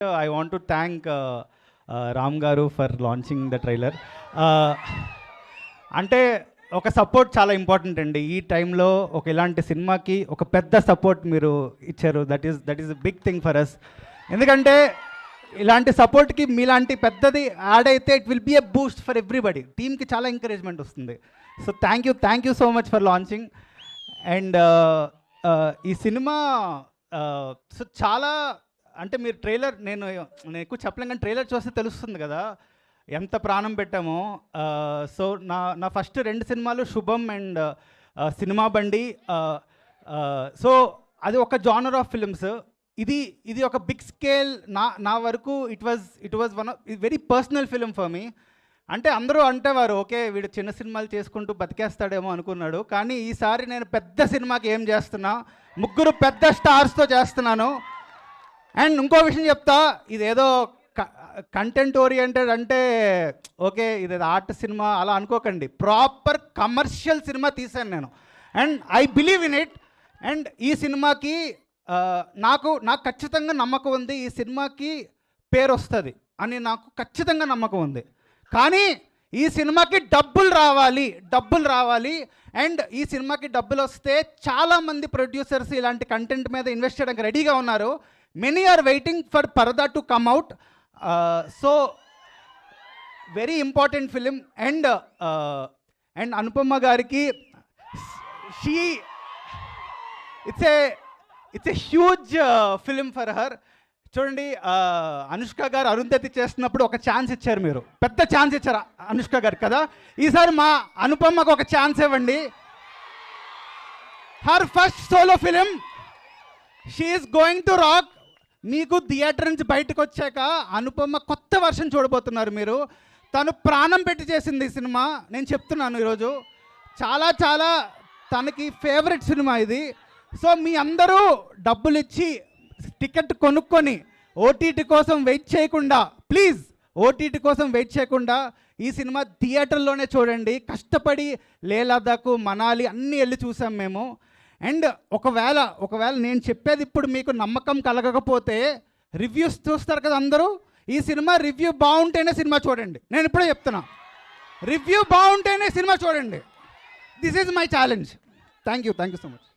I want to thank Ram Garu for launching the trailer. అంటే ఒక support చాలా important అండి. ఈ టైంలో ఒక ఇలాంటి సినిమాకి ఒక పెద్ద సపోర్ట్ మీరు ఇచ్చారు. That is big thing for us. ఎందుకంటే ఇలాంటి సపోర్ట్కి మీలాంటి పెద్దది యాడ్ అయితే it will be a boost for everybody. టీమ్కి చాలా ఎంకరేజ్మెంట్ వస్తుంది. So thank you so much for launching. And ఈ సినిమా సో చాలా అంటే మీరు ట్రైలర్ నేను ఎక్కువ చెప్పలేం కానీ ట్రైలర్ చూస్తే తెలుస్తుంది కదా ఎంత ప్రాణం పెట్టామో. సో నా ఫస్ట్ 2 సినిమాలు శుభం అండ్ సినిమా బండి. సో అది ఒక జానర్ ఆఫ్ ఫిల్మ్స్. ఇది ఒక బిగ్ స్కేల్. నా వరకు it was one of very personal film for me. అంటే అందరూ అంటేవారు ఓకే వీడు చిన్న సినిమాలు చేసుకుంటూ బతికేస్తాడేమో అనుకున్నాడు. కానీ ఈసారి నేను పెద్ద సినిమాకి ఏం చేస్తున్నా, 3 పెద్ద స్టార్స్తో చేస్తున్నాను. అండ్ ఇంకో విషయం చెప్తా, ఇదేదో కంటెంట్ ఓరియంటెడ్ అంటే ఓకే ఇది ఆర్ట్ సినిమా అలా అనుకోకండి. ప్రాపర్ కమర్షియల్ సినిమా తీశాను నేను. And I believe in it. And ఈ సినిమాకి నాకు ఖచ్చితంగా నమ్మకం ఉంది. ఈ సినిమాకి పేరు వస్తుంది అని నాకు ఖచ్చితంగా నమ్మకం ఉంది. కానీ ఈ సినిమాకి డబ్బులు రావాలి. అండ్ ఈ సినిమాకి డబ్బులు వస్తే చాలామంది ప్రొడ్యూసర్స్ ఇలాంటి కంటెంట్ మీద ఇన్వెస్ట్ చేయడానికి రెడీగా ఉన్నారు. Many are waiting for Paradha to come out. So very important film. And Anupama గారికి it's a huge film for her. చూడండి, అనుష్క గారు అరుంధతి చేస్తున్నప్పుడు ఒక ఛాన్స్ ఇచ్చారు, మీరు పెద్ద ఛాన్స్ ఇచ్చారు అనుష్క గారు కదా. ఈసారి మా అనుపమకు ఒక ఛాన్స్ ఇవ్వండి. Her first solo film, she is going to rock. మీకు థియేటర్ నుంచి బయటకు వచ్చాక అనుపమ కొత్త వర్షన్ చూడబోతున్నారు మీరు. తను ప్రాణం పెట్టి చేసింది ఈ సినిమా. నేను చెప్తున్నాను ఈరోజు చాలా తనకి ఫేవరెట్ సినిమా ఇది. సో మీ అందరూ డబ్బులు ఇచ్చి టికెట్ కొనుక్కొని ఓటీటీ కోసం వెయిట్ చేయకుండా, ప్లీజ్ ఓటీటీ కోసం వెయిట్ చేయకుండా ఈ సినిమా థియేటర్లోనే చూడండి. కష్టపడి లేహ్ లదాఖ్ మనాలి అన్నీ వెళ్ళి చూసాం మేము. అండ్ ఒకవేళ నేను చెప్పేది ఇప్పుడు మీకు నమ్మకం కలగకపోతే రివ్యూస్ చూస్తారు కదా అందరూ. ఈ సినిమా రివ్యూ బాగుంటేనే సినిమా చూడండి. నేను ఇప్పుడే చెప్తున్నా, రివ్యూ బాగుంటేనే సినిమా చూడండి. This is my challenge. Thank you so much.